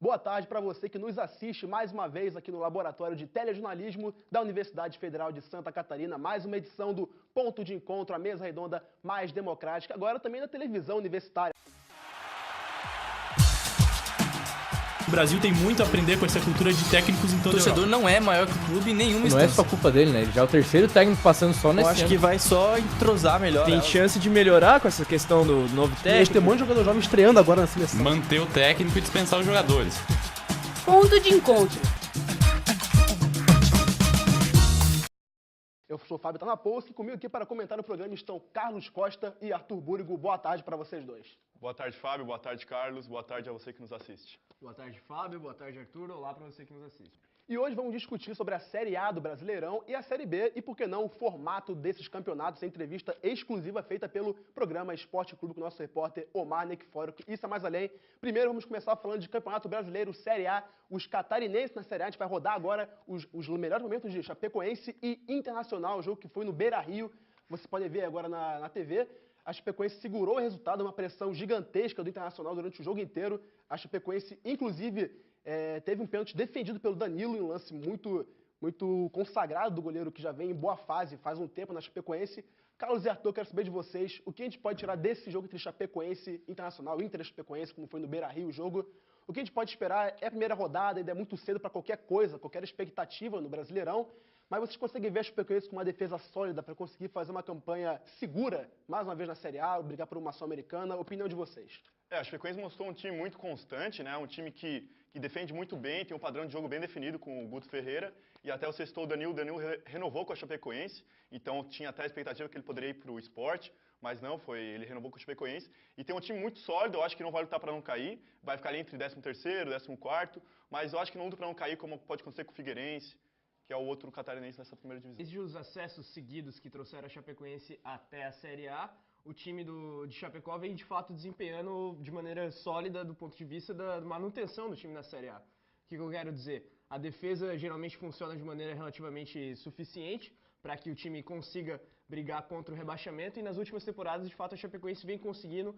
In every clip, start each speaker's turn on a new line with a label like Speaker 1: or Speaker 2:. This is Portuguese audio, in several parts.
Speaker 1: Boa tarde para você que nos assiste mais uma vez aqui no Laboratório de Telejornalismo da Universidade Federal de Santa Catarina. Mais uma edição do Ponto de Encontro, a mesa redonda mais democrática, agora também na televisão universitária.
Speaker 2: O Brasil tem muito a aprender com essa cultura de técnicos em toda a Europa.
Speaker 3: O torcedor não é maior que o clube em nenhuma
Speaker 4: instância. Não é só culpa dele, né? Ele já é o terceiro técnico passando só nesse ano.
Speaker 5: Eu acho que vai só entrosar melhor.
Speaker 6: Tem chance de melhorar com essa questão do novo técnico.
Speaker 1: Tem um monte de jogador jovem estreando agora na seleção.
Speaker 7: Manter o técnico e dispensar os jogadores.
Speaker 8: Ponto de encontro.
Speaker 1: Eu sou o Fábio Tanapouski e comigo aqui para comentar o programa estão Carlos Costa e Arthur Búrigo. Boa tarde para vocês dois.
Speaker 9: Boa tarde, Fábio. Boa tarde, Carlos. Boa tarde a você que nos assiste.
Speaker 10: Boa tarde, Fábio. Boa tarde, Arthur. Olá para você que nos assiste.
Speaker 1: E hoje vamos discutir sobre a Série A do Brasileirão e a Série B e, por que não, o formato desses campeonatos. Entrevista exclusiva feita pelo programa Esporte Clube com o nosso repórter Omar Nekforo. Isso é mais além. Primeiro vamos começar falando de Campeonato Brasileiro, Série A. Os catarinenses na Série A, a gente vai rodar agora os melhores momentos de Chapecoense e Internacional, o jogo que foi no Beira-Rio. Você pode ver agora na TV. A Chapecoense segurou o resultado, uma pressão gigantesca do Internacional durante o jogo inteiro. A Chapecoense, inclusive, teve um pênalti defendido pelo Danilo em um lance muito consagrado do goleiro que já vem em boa fase faz um tempo na Chapecoense. Carlos e Arthur, quero saber de vocês o que a gente pode tirar desse jogo entre Chapecoense e Internacional, Inter e Chapecoense, como foi no Beira-Rio o jogo. O que a gente pode esperar é a primeira rodada, ainda é muito cedo para qualquer coisa, qualquer expectativa no Brasileirão. Mas vocês conseguem ver a Chapecoense com uma defesa sólida para conseguir fazer uma campanha segura, mais uma vez na Série A, brigar por uma Sul-Americana? Opinião de vocês?
Speaker 9: A Chapecoense mostrou um time muito constante, né? Um time que defende muito bem, tem um padrão de jogo bem definido com o Guto Ferreira. E até o sextou o Danilo renovou com a Chapecoense, então tinha até a expectativa que ele poderia ir para o Sport, mas não, ele renovou com a Chapecoense. E tem um time muito sólido, eu acho que não vai lutar para não cair, vai ficar ali entre 13º e 14º, mas eu acho que não luta para não cair, como pode acontecer com o Figueirense, que é o outro catarinense nessa primeira divisão.
Speaker 10: Desde os acessos seguidos que trouxeram a Chapecoense até a Série A, o time de Chapecó vem de fato desempenhando de maneira sólida do ponto de vista da manutenção do time na Série A. O que eu quero dizer? A defesa geralmente funciona de maneira relativamente suficiente para que o time consiga brigar contra o rebaixamento e nas últimas temporadas, de fato, a Chapecoense vem conseguindo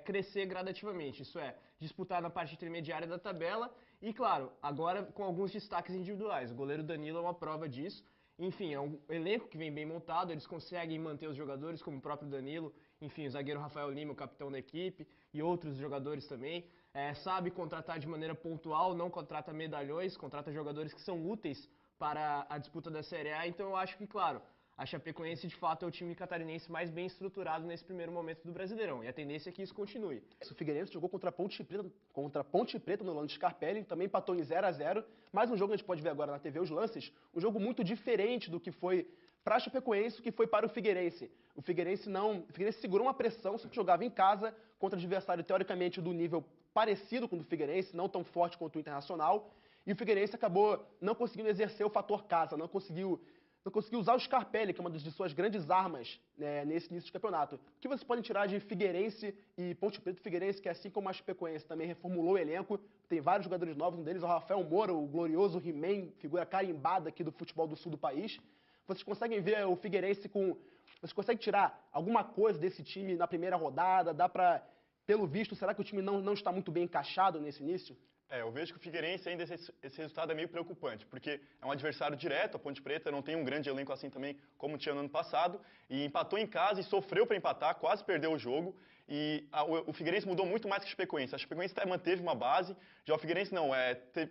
Speaker 10: crescer gradativamente, isso é, disputar na parte intermediária da tabela e, claro, agora com alguns destaques individuais. O goleiro Danilo é uma prova disso. Enfim, é um elenco que vem bem montado, eles conseguem manter os jogadores, como o próprio Danilo, enfim, o zagueiro Rafael Lima, o capitão da equipe, e outros jogadores também. Sabe contratar de maneira pontual, não contrata medalhões, contrata jogadores que são úteis para a disputa da Série A. Então eu acho que, claro, a Chapecoense de fato é o time catarinense mais bem estruturado nesse primeiro momento do Brasileirão. E a tendência é que isso continue.
Speaker 1: O Figueirense jogou contra a Ponte Preta no Orlando Scarpelli, também empatou em 0-0. Mais um jogo que a gente pode ver agora na TV, os lances. Um jogo muito diferente do que foi para a Chapecoense, o que foi para o Figueirense. O Figueirense segurou uma pressão, só que jogava em casa contra adversário teoricamente do nível parecido com o do Figueirense, não tão forte quanto o Internacional. E o Figueirense acabou não conseguindo exercer o fator casa, não conseguiu usar o Scarpelli, que é uma de suas grandes armas nesse início de campeonato. O que vocês podem tirar de Figueirense e Ponte Preta? Figueirense, que assim como a Chapecoense, também reformulou o elenco, tem vários jogadores novos, um deles é o Rafael Moura, o glorioso He-Man, figura carimbada aqui do futebol do sul do país. Vocês conseguem ver o Figueirense Vocês conseguem tirar alguma coisa desse time na primeira rodada? Dá pra, pelo visto, será que o time não está muito bem encaixado nesse início?
Speaker 9: Eu vejo que o Figueirense ainda esse resultado é meio preocupante, porque é um adversário direto, a Ponte Preta não tem um grande elenco assim também como tinha no ano passado, e empatou em casa e sofreu para empatar, quase perdeu o jogo, e o Figueirense mudou muito mais que a Chapecoense. A Chapecoense até manteve uma base, já o Figueirense não,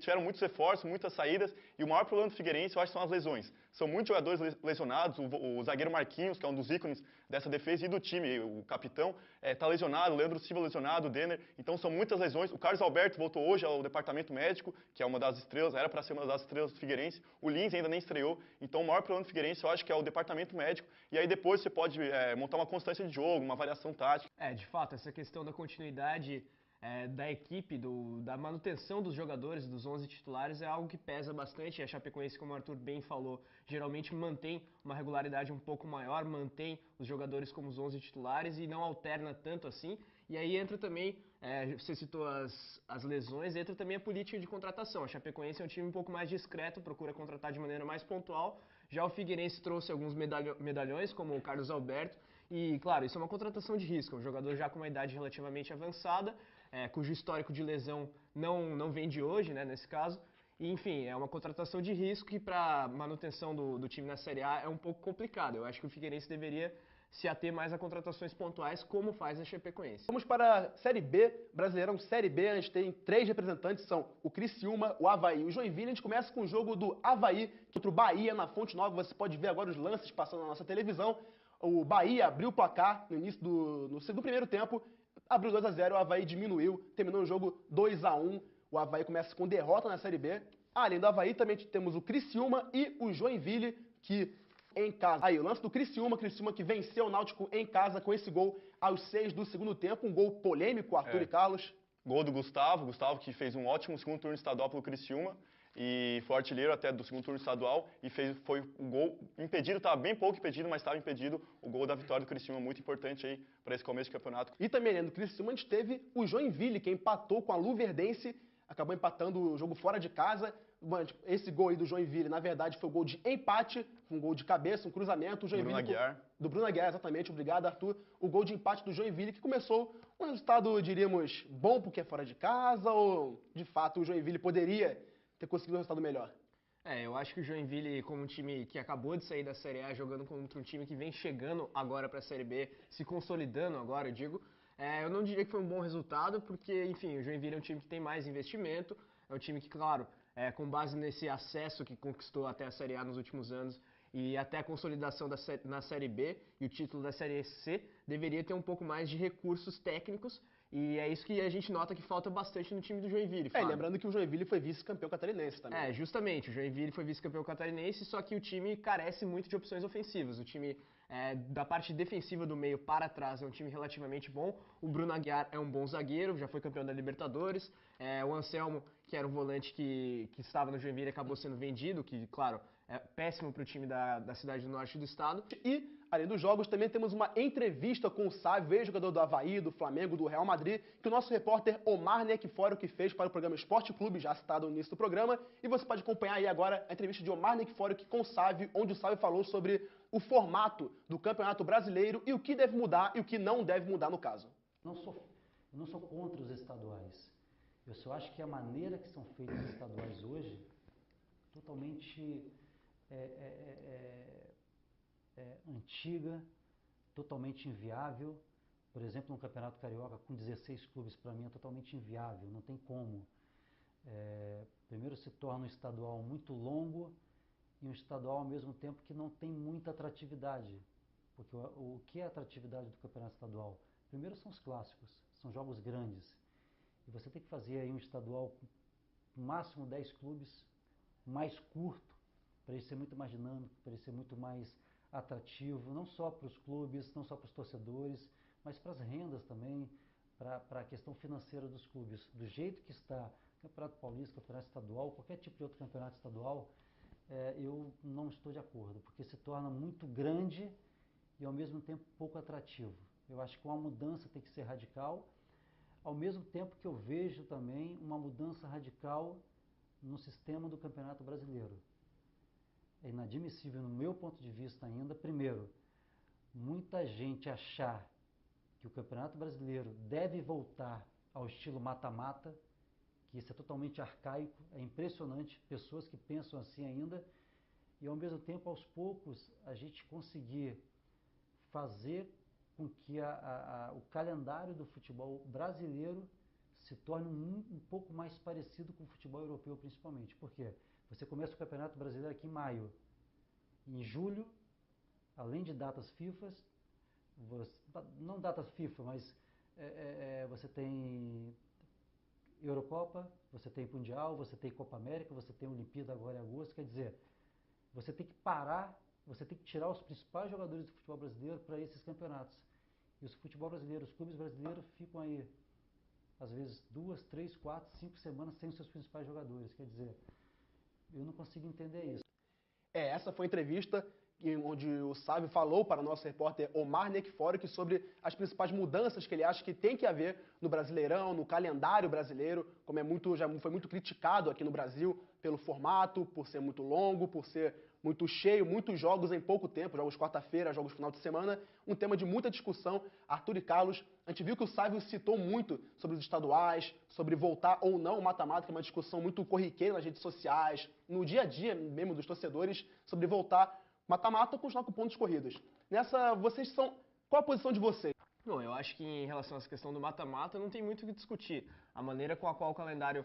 Speaker 9: tiveram muitos reforços, muitas saídas, e o maior problema do Figueirense, eu acho, são as lesões. São muitos jogadores lesionados, o zagueiro Marquinhos, que é um dos ícones dessa defesa, e do time, o capitão, está lesionado, o Leandro Silva lesionado, o Denner, então são muitas lesões. O Carlos Alberto voltou hoje ao departamento médico, que é uma das estrelas, era para ser uma das estrelas do Figueirense, o Lins ainda nem estreou, então o maior problema do Figueirense, eu acho que é o departamento médico, e aí depois você pode montar uma constância de jogo, uma variação tática.
Speaker 10: De fato, essa questão da continuidade da equipe, da manutenção dos jogadores, dos 11 titulares, é algo que pesa bastante. A Chapecoense, como o Arthur bem falou, geralmente mantém uma regularidade um pouco maior, mantém os jogadores como os 11 titulares e não alterna tanto assim. E aí entra também, você citou as lesões, entra também a política de contratação. A Chapecoense é um time um pouco mais discreto, procura contratar de maneira mais pontual. Já o Figueirense trouxe alguns medalhões, como o Carlos Alberto, e, claro, isso é uma contratação de risco, um jogador já com uma idade relativamente avançada, cujo histórico de lesão não vem de hoje, né, nesse caso. E, enfim, é uma contratação de risco que para manutenção do time na Série A é um pouco complicado. Eu acho que o Figueirense deveria se ater mais a contratações pontuais, como faz a Chapecoense.
Speaker 1: Vamos para a Série B, Brasileirão Série B. A gente tem 3 representantes, são o Criciúma, o Avaí e o Joinville. A gente começa com o jogo do Avaí contra o Bahia na Fonte Nova. Você pode ver agora os lances passando na nossa televisão. O Bahia abriu o placar no início do primeiro tempo, abriu 2-0, o Avaí diminuiu, terminou o jogo 2-1. O Avaí começa com derrota na Série B. Além do Avaí, também temos o Criciúma e o Joinville, que em casa. Aí, o lance do Criciúma que venceu o Náutico em casa com esse gol aos 6 do segundo tempo, um gol polêmico, Arthur e Carlos.
Speaker 9: Gol do Gustavo que fez um ótimo segundo turno estadual pelo Criciúma e foi artilheiro até do segundo turno estadual e foi o gol impedido, estava bem pouco impedido, mas estava impedido o gol da vitória do Criciúma, muito importante aí para esse começo de campeonato.
Speaker 1: E também, além do Criciúma, a gente teve o Joinville, que empatou com a Luverdense, acabou empatando o jogo fora de casa. Esse gol aí do Joinville, na verdade, foi um gol de empate, um gol de cabeça, um cruzamento. O Joinville, do Bruno Aguiar, exatamente. Obrigado, Arthur. O gol de empate do Joinville, que começou um resultado, diríamos, bom porque é fora de casa, ou, de fato, o Joinville poderia ter conseguido um resultado melhor?
Speaker 10: Eu acho que o Joinville, como um time que acabou de sair da Série A, jogando contra um time que vem chegando agora para a Série B, se consolidando agora, eu digo, eu não diria que foi um bom resultado, porque, enfim, o Joinville é um time que tem mais investimento, é um time que, claro, com base nesse acesso que conquistou até a Série A nos últimos anos e até a consolidação na Série B e o título da Série C, deveria ter um pouco mais de recursos técnicos. E é isso que a gente nota que falta bastante no time do Joinville.
Speaker 1: Lembrando que o Joinville foi vice-campeão catarinense também.
Speaker 10: Justamente. O Joinville foi vice-campeão catarinense, só que o time carece muito de opções ofensivas. O time, da parte defensiva do meio para trás, é um time relativamente bom. O Bruno Aguiar é um bom zagueiro, já foi campeão da Libertadores. O Anselmo, que era um volante que estava no Joinville, acabou sendo vendido, que, claro, é péssimo para o time da cidade do norte do estado.
Speaker 1: E, além dos jogos, também temos uma entrevista com o Sávio, ex-jogador do Avaí, do Flamengo, do Real Madrid, que o nosso repórter Omar Neckfora que fez para o programa Esporte Clube, já citado no início do programa. E você pode acompanhar aí agora a entrevista de Omar Neckfora com o Sávio, onde o Sávio falou sobre o formato do Campeonato Brasileiro e o que deve mudar e o que não deve mudar no caso.
Speaker 11: Eu não sou contra os estaduais. Eu só acho que a maneira que são feitos os estaduais hoje, totalmente antiga, totalmente inviável. Por exemplo, no Campeonato Carioca, com 16 clubes, para mim é totalmente inviável, não tem como. Primeiro se torna um estadual muito longo e um estadual ao mesmo tempo que não tem muita atratividade. Porque o que é a atratividade do Campeonato Estadual? Primeiro são os clássicos, são jogos grandes. E você tem que fazer aí um estadual com no máximo 10 clubes, mais curto, para ele ser muito mais dinâmico, para ele ser muito mais atrativo, não só para os clubes, não só para os torcedores, mas para as rendas também, para a questão financeira dos clubes. Do jeito que está Campeonato Paulista, Campeonato Estadual, qualquer tipo de outro campeonato estadual, eu não estou de acordo, porque se torna muito grande e ao mesmo tempo pouco atrativo. Eu acho que uma mudança tem que ser radical, ao mesmo tempo que eu vejo também uma mudança radical no sistema do Campeonato Brasileiro. É inadmissível, no meu ponto de vista ainda, primeiro, muita gente achar que o Campeonato Brasileiro deve voltar ao estilo mata-mata, que isso é totalmente arcaico, é impressionante, pessoas que pensam assim ainda, e ao mesmo tempo, aos poucos, a gente conseguir fazer com que o calendário do futebol brasileiro se torne um pouco mais parecido com o futebol europeu, principalmente. Por quê? Você começa o Campeonato Brasileiro aqui em maio. Em julho, além de datas FIFA, não datas FIFA, mas você tem Eurocopa, você tem Mundial, você tem Copa América, você tem Olimpíada agora em agosto. Quer dizer, você tem que parar, você tem que tirar os principais jogadores do futebol brasileiro para esses campeonatos. E os futebol brasileiros, os clubes brasileiros ficam aí, às vezes, 2, 3, 4, 5 semanas sem os seus principais jogadores. Quer dizer, eu não consigo entender isso.
Speaker 1: Essa foi a entrevista onde o Sávio falou para o nosso repórter Omar Neckfora sobre as principais mudanças que ele acha que tem que haver no Brasileirão, no calendário brasileiro, como já foi muito criticado aqui no Brasil pelo formato, por ser muito longo, por ser muito cheio, muitos jogos em pouco tempo, jogos quarta-feira, jogos final de semana, um tema de muita discussão. Arthur e Carlos, A gente viu que o Sávio citou muito sobre os estaduais, sobre voltar ou não o mata-mata, que é uma discussão muito corriqueira nas redes sociais, no dia a dia mesmo dos torcedores, sobre voltar mata-mata ou continuar com pontos corridos. Nessa, vocês são... Qual a posição de vocês?
Speaker 10: Bom, eu acho que em relação a essa questão do mata-mata não tem muito o que discutir. A maneira com a qual o calendário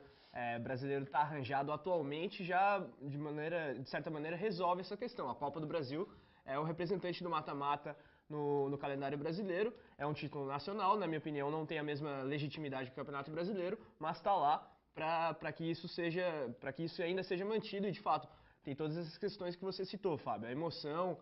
Speaker 10: brasileiro está arranjado atualmente já, de certa maneira, resolve essa questão. A Copa do Brasil é o representante do mata-mata no calendário brasileiro, é um título nacional, na minha opinião não tem a mesma legitimidade que o Campeonato Brasileiro, mas está lá para que isso ainda seja mantido e, de fato, tem todas essas questões que você citou, Fábio, a emoção,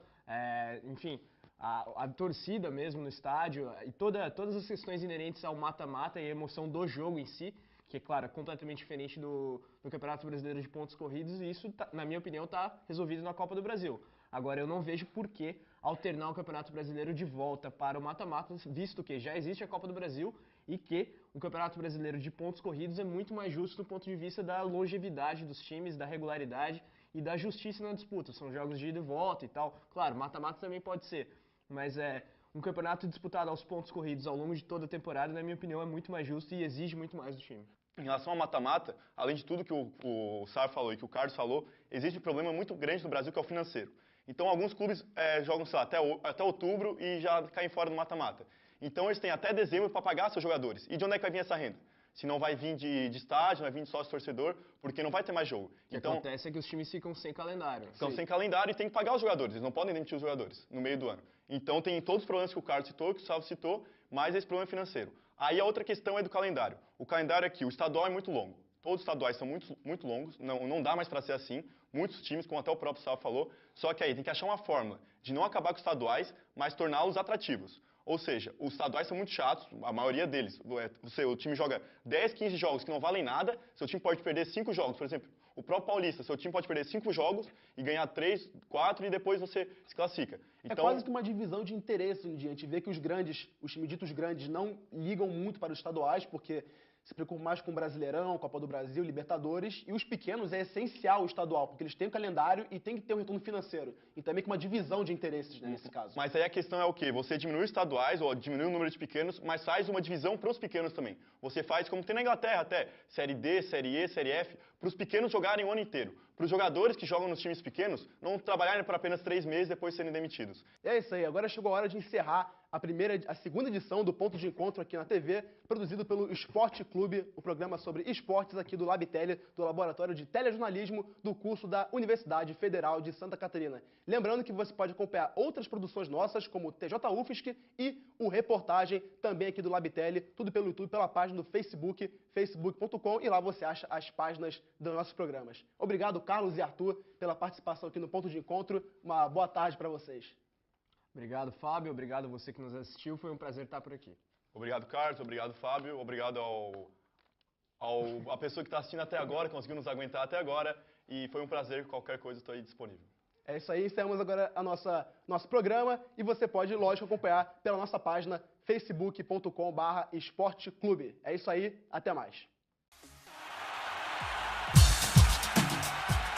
Speaker 10: enfim... A torcida mesmo no estádio e todas as questões inerentes ao mata-mata e a emoção do jogo em si, que é claro, completamente diferente do Campeonato Brasileiro de pontos corridos, e isso, na minha opinião, está resolvido na Copa do Brasil. Agora, eu não vejo por que alternar o Campeonato Brasileiro de volta para o mata-mata, visto que já existe a Copa do Brasil e que o Campeonato Brasileiro de pontos corridos é muito mais justo do ponto de vista da longevidade dos times, da regularidade e da justiça na disputa. São jogos de ida e volta e tal. Claro, mata-mata também pode ser. Mas um campeonato disputado aos pontos corridos ao longo de toda a temporada, na minha opinião, é muito mais justo e exige muito mais do time.
Speaker 9: Em relação ao mata-mata, além de tudo que o Sávio falou e que o Carlos falou, existe um problema muito grande no Brasil que é o financeiro. Então, alguns clubes jogam, sei lá, até outubro e já caem fora do mata-mata. Então, eles têm até dezembro para pagar seus jogadores. E de onde é que vai vir essa renda? Se não vai vir de estádio, não vai vir de sócio-torcedor, porque não vai ter mais jogo.
Speaker 10: O que acontece é que os times ficam sem calendário.
Speaker 9: Ficam sem calendário e tem que pagar os jogadores. Eles não podem demitir os jogadores no meio do ano. Então tem todos os problemas que o Carlos citou, que o Sávio citou, mais esse problema financeiro. Aí a outra questão é do calendário. O calendário aqui, o estadual é muito longo. Todos os estaduais são muito longos, não dá mais para ser assim. Muitos times, como até o próprio Sávio falou, só que aí tem que achar uma fórmula de não acabar com os estaduais, mas torná-los atrativos. Ou seja, os estaduais são muito chatos, a maioria deles. O time joga 10, 15 jogos que não valem nada, seu time pode perder 5 jogos. Por exemplo, o próprio Paulista, seu time pode perder 5 jogos e ganhar 3, 4 e depois você se classifica.
Speaker 1: Então, é quase que uma divisão de interesse um dia. A gente vê que os times ditos grandes não ligam muito para os estaduais, porque se preocupam mais com o Brasileirão, Copa do Brasil, Libertadores, e os pequenos é essencial o estadual, porque eles têm o calendário e tem que ter um retorno financeiro. E também com uma divisão de interesses, né, nesse caso.
Speaker 9: Mas aí a questão é o quê? Você diminui os estaduais, ou diminui o número de pequenos, mas faz uma divisão para os pequenos também. Você faz como tem na Inglaterra até, Série D, Série E, Série F, para os pequenos jogarem o ano inteiro. Para os jogadores que jogam nos times pequenos não trabalharem por apenas 3 meses e depois serem demitidos.
Speaker 1: É isso aí, agora chegou a hora de encerrar a segunda edição do Ponto de Encontro aqui na TV, produzido pelo Esporte Clube, o programa sobre esportes aqui do LabTele, do Laboratório de Telejornalismo do curso da Universidade Federal de Santa Catarina. Lembrando que você pode acompanhar outras produções nossas, como o TJ UFSC e o Reportagem, também aqui do LabTele, tudo pelo YouTube, pela página do Facebook, facebook.com, e lá você acha as páginas dos nossos programas. Obrigado, Carlos e Arthur, pela participação aqui no Ponto de Encontro. Uma boa tarde para vocês.
Speaker 10: Obrigado, Fábio. Obrigado você que nos assistiu. Foi um prazer estar por aqui.
Speaker 9: Obrigado, Carlos. Obrigado, Fábio. Obrigado a pessoa que está assistindo até agora, conseguiu nos aguentar até agora. E foi um prazer. Qualquer coisa, estou aí disponível.
Speaker 1: É isso aí. Encerramos agora nosso programa. E você pode, lógico, acompanhar pela nossa página facebook.com/esporteclube. É isso aí. Até mais.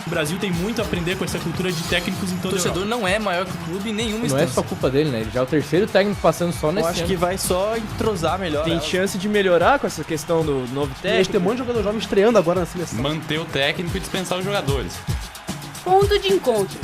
Speaker 2: O Brasil tem muito a aprender com essa cultura de técnicos em todo o
Speaker 3: torcedor não é maior que o clube em nenhuma instância.
Speaker 4: Não é só culpa dele, né? Ele já é o terceiro técnico passando só nesse
Speaker 5: ano. Eu acho que vai só entrosar melhor.
Speaker 6: Tem chance de melhorar com essa questão do novo técnico.
Speaker 1: Tem um monte de jogador jovem estreando agora na seleção.
Speaker 7: Manter o técnico e dispensar os jogadores.
Speaker 8: Ponto de encontro.